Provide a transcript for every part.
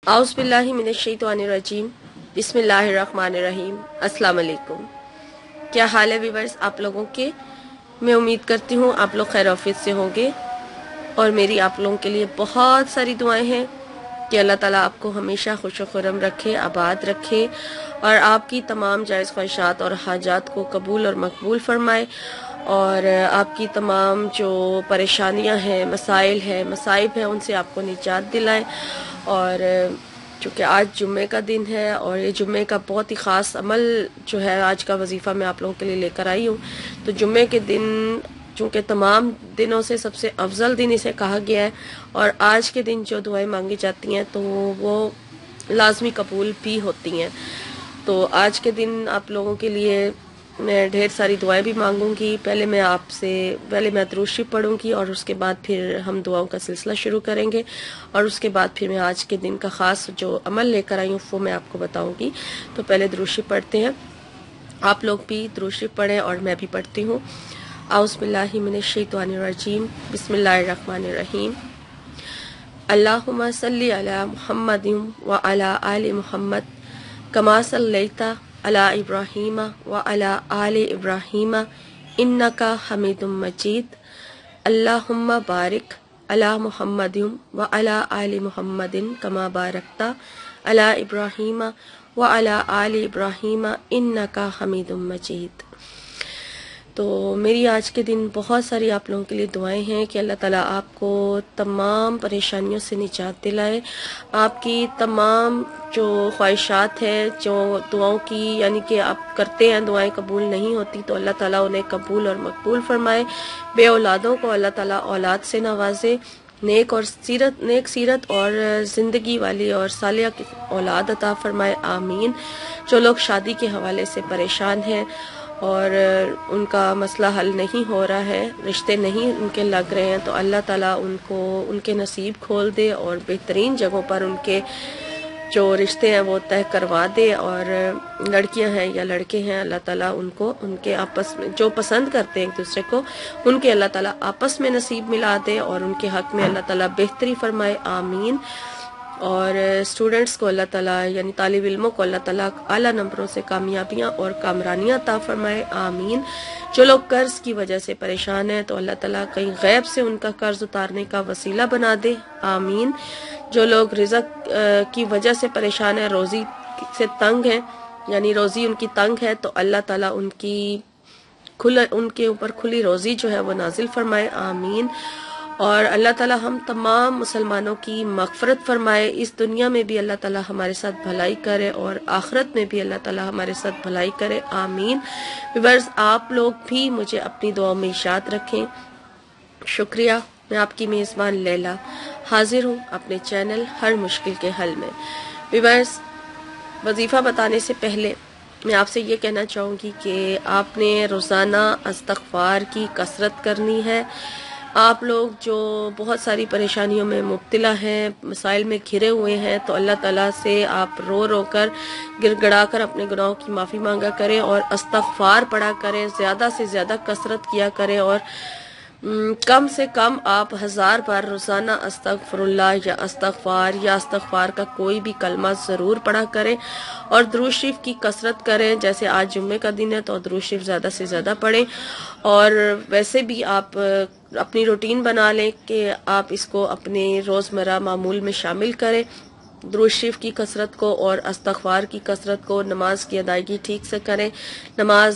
आउज़ बिल्लाहि मिनश्शैतानिर्रजीम बिस्मिल्लाहिर्रहमानिर्रहीम। अस्सलाम वालेकुम। क्या हाल है व्यूअर्स आप लोगों के? मैं उम्मीद करती हूँ आप लोग खैर आफियत से होंगे और मेरी आप लोगों के लिए बहुत सारी दुआएं हैं कि अल्लाह ताला आपको हमेशा खुश खुरम रखे, आबाद रखे और आपकी तमाम जायज़ ख्वाहिशात और हाजात को कबूल और मकबूल फरमाए और आपकी तमाम जो परेशानियां हैं, मसाइल हैं, मसाइब हैं, उनसे आपको निजात दिलाएं। और चूँकि आज जुम्मे का दिन है और ये जुम्मे का बहुत ही ख़ास अमल जो है आज का वजीफ़ा मैं आप लोगों के लिए लेकर आई हूँ। तो जुम्मे के दिन चूँकि तमाम दिनों से सबसे अफजल दिन इसे कहा गया है और आज के दिन जो दुआएं मांगी जाती हैं तो वो लाजमी कबूल भी होती हैं। तो आज के दिन आप लोगों के लिए मैं ढेर सारी दुआएं भी मांगूंगी। पहले मैं दुरूद शरीफ पढ़ूंगी और उसके बाद फिर हम दुआओं का सिलसिला शुरू करेंगे और उसके बाद फिर मैं आज के दिन का ख़ास जो अमल लेकर आई हूँ वो मैं आपको बताऊंगी। तो पहले दुरूद शरीफ पढ़ते हैं, आप लोग भी दुरूद शरीफ पढ़ें और मैं भी पढ़ती हूँ। आउज़ु बिल्लाहि मिनश्शैतानिर्रजीम बिस्मिल्लाहिर्रहमानिर्रहीम। अल्लाहुम्मा सल्लि अला मुहम्मदिन व अला आलि मुहम्मद कमा सल्लैता अला इब्राहीम व अला आलि इब्राहीम इन्नका हमीदुम मजीद। अल्लाहुम्मा बारिक अला मुहम्मदिन व अला आलि मुहम्मदिन कमा बारकता अला इब्राहीम व अला आलि इब्राहीम इन्नका हमीदुम मजीद। तो मेरी आज के दिन बहुत सारी आप लोगों के लिए दुआएं हैं कि अल्लाह ताला आपको तमाम परेशानियों से निजात दिलाए, आपकी तमाम जो ख्वाहिशात हैं, जो दुआओं की यानी कि आप करते हैं दुआएं कबूल नहीं होती तो अल्लाह ताला उन्हें कबूल और मकबूल फरमाए। बे औलादों को अल्लाह ताला औलाद से नवाजे, नेक सीरत और ज़िंदगी वाली और सालिया की औलाद अता फरमाए, आमीन। जो लोग शादी के हवाले से परेशान हैं और उनका मसला हल नहीं हो रहा है, रिश्ते नहीं उनके लग रहे हैं, तो अल्लाह ताला उनको उनके नसीब खोल दे और बेहतरीन जगहों पर उनके जो रिश्ते हैं वो तय करवा दे। और लड़कियां हैं या लड़के हैं, अल्लाह ताला उनको उनके आपस में जो पसंद करते हैं एक दूसरे को उनके अल्लाह ताला आपस में नसीब मिला दे और उनके हक में अल्लाह ताला बेहतरी फरमाए, आमीन। और स्टूडेंट्स को अल्लाह ताला यानी तालिब इल्मों को अल्लाह ताला आला नंबरों से कामयाबियां और कामरानियां अता फरमाए, आमीन। जो लोग कर्ज की वजह से परेशान हैं तो अल्लाह ताला कहीं गैब से उनका कर्ज उतारने का वसीला बना दे, आमीन। जो लोग रिज़्क की वजह से परेशान हैं, रोज़ी से तंग हैं यानी रोज़ी उनकी तंग है तो अल्लाह ताला उनके ऊपर खुली रोज़ी जो है वो नाजिल फरमाए, आमीन। और अल्लाह ताला हम तमाम मुसलमानों की मग़फ़रत फरमाए, इस दुनिया में भी अल्लाह ताला हमारे साथ भलाई करे और आखिरत में भी अल्लाह ताला हमारे साथ भलाई करे, आमीन। व्यूअर्स आप लोग भी मुझे अपनी दुआओं में याद रखें। शुक्रिया। मैं आपकी मेज़बान लैला हाजिर हूँ अपने चैनल हर मुश्किल के हल में। व्यूअर्स वजीफ़ा बताने से पहले मैं आपसे ये कहना चाहूँगी कि आपने रोज़ाना इस्तग़फ़ार की कसरत करनी है। आप लोग जो बहुत सारी परेशानियों में मुब्तला हैं, मसाइल में घिरे हुए हैं, तो अल्लाह ताला से आप रो रो कर गिड़गिड़ा कर अपने गुनाहों की माफ़ी मांगा करें और इस्तग़फ़ार पढ़ा करें, ज़्यादा से ज़्यादा कसरत किया करें और कम से कम आप 1000 बार रोज़ाना अस्तगफिरुल्लाह या इस्तग़फ़ार का कोई भी कलमा ज़रूर पढ़ा करें और दुरूद शरीफ की कसरत करें। जैसे आज जुम्मे का दिन है तो दुरूद शरीफ ज़्यादा से ज़्यादा पढ़ें और वैसे भी आप अपनी रूटीन बना लें कि आप इसको अपने रोज़मर्रा मामूल में शामिल करें, दुरूद शरीफ की कसरत को और इस्तग़फ़ार की कसरत को। नमाज की अदायगी ठीक से करें, नमाज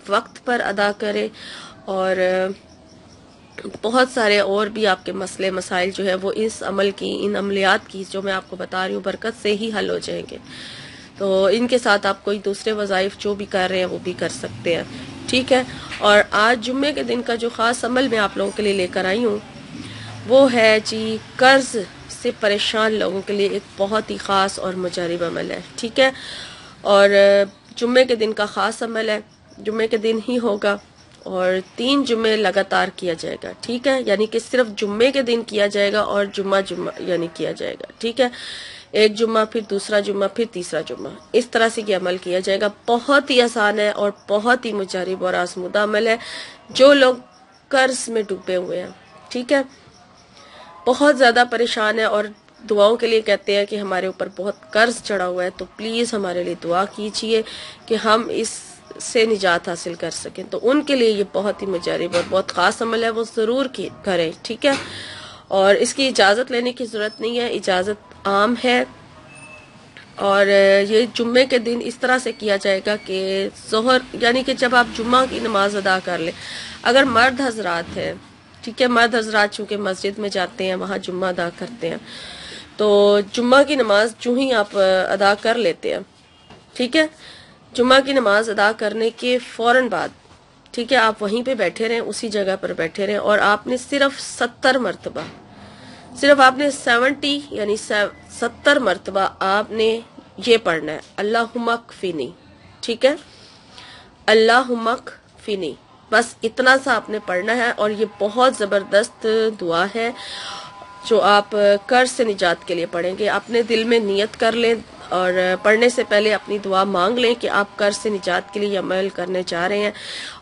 वक्त पर अदा करें और बहुत सारे और भी आपके मसले मसाइल जो है वो इन अमलियात की जो मैं आपको बता रही हूँ बरकत से ही हल हो जाएंगे। तो इनके साथ आप कोई दूसरे वज़ाइफ जो भी कर रहे हैं वो भी कर सकते हैं, ठीक है। और आज जुम्मे के दिन का जो ख़ास अमल मैं आप लोगों के लिए लेकर आई हूँ वो है जी कर्ज से परेशान लोगों के लिए एक बहुत ही ख़ास और मुजरिब अमल है, ठीक है। और जुम्मे के दिन का ख़ास अमल है, जुम्मे के दिन ही होगा और 3 जुम्मे लगातार किया जाएगा, ठीक है। यानी कि सिर्फ जुम्मे के दिन किया जाएगा और जुम्मा यानी किया जाएगा, ठीक है। एक जुम्मा, फिर दूसरा जुम्मा, फिर तीसरा जुम्मा, इस तरह से ये अमल किया जाएगा। बहुत ही आसान है और बहुत ही मुजरिब और आज़मूदा अमल है। जो लोग कर्ज में डूबे हुए हैं, ठीक है, बहुत ज़्यादा परेशान है और دعاؤں کے لیے کہتے ہیں کہ ہمارے اوپر بہت قرض چڑھا ہوا ہے، تو پلیز ہمارے لیے دعا کیجئے کہ ہم اس سے نجات حاصل کر سکیں. تو ان کے لیے یہ بہت ہی مجرب اور بہت خاص عمل ہے، وہ ضرور کریں، ٹھیک ہے. اور اس کی اجازت لینے کی ضرورت نہیں ہے، اجازت عام ہے. اور یہ جمعے کے دن اس طرح سے کیا جائے گا کہ ظہر یعنی کہ جب آپ جمعہ کی نماز ادا کر لیں، اگر مرد حضرات ہیں، ٹھیک ہے، مرد حضرات چونکہ مسجد میں جاتے ہیں، وہاں جمعہ ادا کرتے ہیں، تو جمعہ کی نماز جو ہی آپ ادا کر لیتے ہیں، ٹھیک ہے، جمعہ کی نماز ادا کرنے کے فوراً بعد، ٹھیک ہے، آپ وہیں پہ بیٹھے رہیں، اسی جگہ پر بیٹھے رہیں، اور آپ نے صرف 70 مرتبہ، صرف آپ نے 70 یعنی 70 مرتبہ آپ نے یہ پڑھنا ہے، اللہم اکفنی، ٹھیک ہے، اللہم اکفنی، بس اتنا سا آپ نے پڑھنا ہے. اور یہ بہت زبردست دعا ہے جو آپ قرض سے نجات کے لیے پڑھیں گے. اپنے دل میں نیت کر لیں اور پڑھنے سے پہلے اپنی دعا مانگ لیں کہ آپ قرض سے نجات کے لیے عمل کرنے جا رہے ہیں،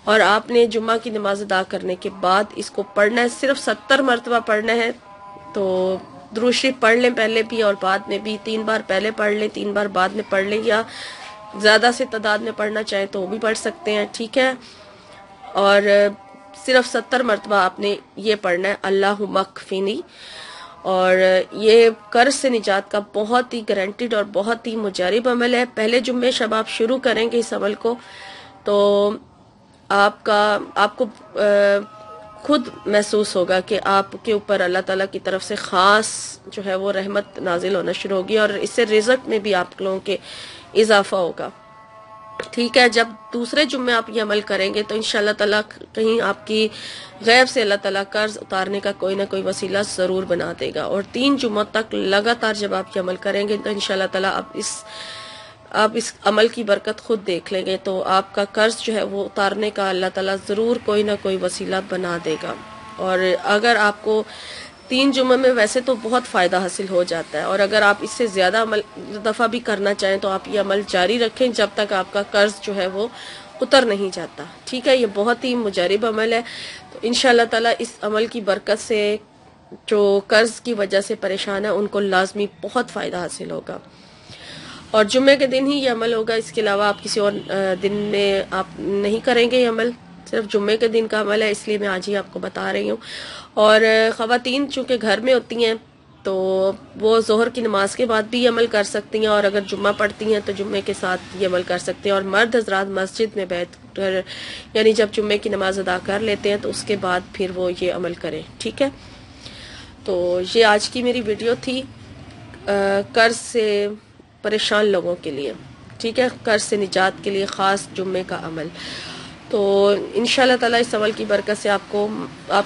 اور آپ نے جمعہ کی نماز ادا کرنے کے بعد اس کو پڑھنا ہے، صرف 70 مرتبہ پڑھنا ہے. تو درود شریف پڑھ لیں پہلے بھی اور بعد میں بھی، 3 بار پہلے پڑھ لیں، 3 بار بعد میں پڑھ لیں، یا زیادہ سے تعداد میں پڑھنا چاہیں تو وہ بھی پڑھ سکتے ہیں، ٹھیک ہے. اور صرف 70 مرتبہ آپ نے یہ پڑھنا ہے، اللہم اکفنی. اور یہ قرض سے نجات کا بہت ہی گارنٹیڈ اور بہت ہی مجرب عمل ہے. پہلے جمعے شب آپ شروع کریں گے اس عمل کو تو آپ کو خود محسوس ہوگا کہ آپ کے اوپر اللہ تعالیٰ کی طرف سے خاص جو ہے وہ رحمت نازل ہونا شروع ہوگی، اور اس سے رزق میں بھی آپ لوگوں کے اضافہ ہوگا، ٹھیک ہے. جب دوسرے جمعے آپ یہ عمل کریں گے تو انشاءاللہ تعالیٰ کہیں آپ کی غیب سے اللہ تعالیٰ قرض اتارنے کا کوئی نہ کوئی وسیلہ ضرور بنا دے گا. اور 3 جمعوں تک لگاتار جب آپ یہ عمل کریں گے تو انشاءاللہ تعالیٰ آپ اس عمل کی برکت خود دیکھ لیں گے، تو آپ کا قرض جو ہے وہ اتارنے کا اللہ تعالیٰ ضرور کوئی نہ کوئی وسیلہ بنا دے گا. اور اگر آپ کو 3 جمعے میں ویسے تو بہت فائدہ حاصل ہو جاتا ہے، اور اگر آپ اس سے زیادہ دفعہ بھی کرنا چاہیں تو آپ یہ عمل جاری رکھیں جب تک آپ کا قرض جو ہے وہ اتر نہیں جاتا، ٹھیک ہے. یہ بہت ہی مجرب عمل ہے. تو انشاءاللہ تعالیٰ اس عمل کی برکت سے جو قرض کی وجہ سے پریشان ہے ان کو لازمی بہت فائدہ حاصل ہوگا. اور جمعے کے دن ہی یہ عمل ہوگا، اس کے علاوہ آپ کسی اور دن میں آپ نہیں کریں گے یہ عمل، صرف جمعے کے دن کا عمل ہے، اس لیے میں آج ہی آپ کو بتا رہی ہوں. اور خواتین چونکہ گھر میں ہوتی ہیں تو وہ ظہر کی نماز کے بعد بھی یہ عمل کر سکتی ہیں، اور اگر جمعہ پڑھتی ہیں تو جمعے کے ساتھ یہ عمل کر سکتے ہیں. اور مرد حضرات مسجد میں بیٹھ کر یعنی جب جمعے کی نماز ادا کر لیتے ہیں تو اس کے بعد پھر وہ یہ عمل کریں، ٹھیک ہے. تو یہ آج کی میری ویڈیو تھی قرض سے پریشان لوگوں کے لیے، ٹھیک ہے، قرض سے نجات کے لیے خاص جمعے کا عمل. تو انشاءاللہ تعالیٰ اس عمل کی برکت سے آپ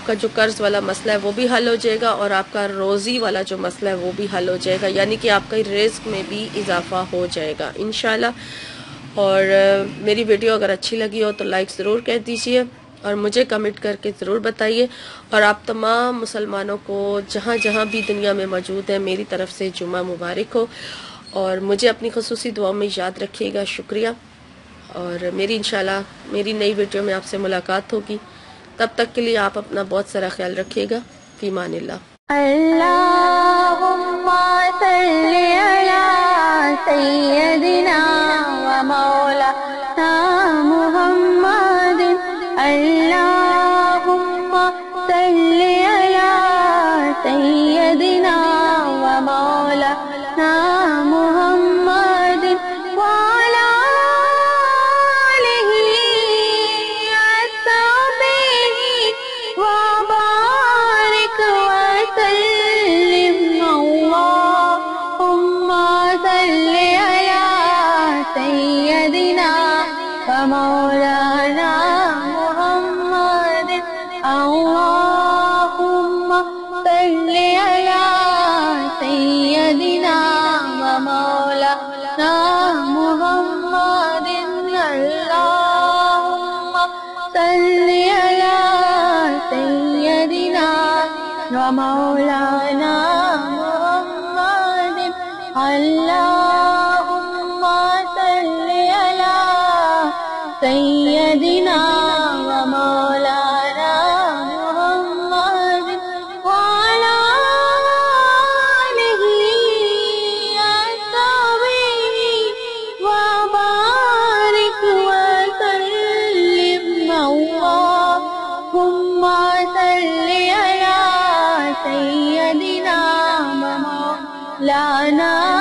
کا جو قرض والا مسئلہ ہے وہ بھی حل ہو جائے گا، اور آپ کا روزی والا جو مسئلہ ہے وہ بھی حل ہو جائے گا، یعنی کہ آپ کا رزق میں بھی اضافہ ہو جائے گا انشاءاللہ. اور میری ویڈیو اگر اچھی لگی ہو تو لائک ضرور کر دیجئے اور مجھے کمنٹ کر کے ضرور بتائیے. اور آپ تمام مسلمانوں کو جہاں جہاں بھی دنیا میں موجود ہیں میری طرف سے جمعہ مبارک ہو، اور مجھے اپنی خصوصی دعاؤں میں یاد رکھیے گا. شکریہ. اور انشاءاللہ میری نئی ویڈیو میں آپ سے ملاقات ہوگی. تب تک کے لیے آپ اپنا بہت سارا خیال رکھیے گا. فی امان اللہ. اللہم صلی علی سیدنا و مولانا محمد. اللہم صلی علی سیدنا و مولانا محمد وعلی آلہ وصحبہ وبارک وسلم. اللہم صلی علی سیدنا و مولانا محمد. اللہم صلی علی سیدنا و مولانا محمد. اللہم صلی علی سیدنا و مولانا محمد. اللہم صلی علی سیدنا و مولانا محمد وعلی آلہ مولانا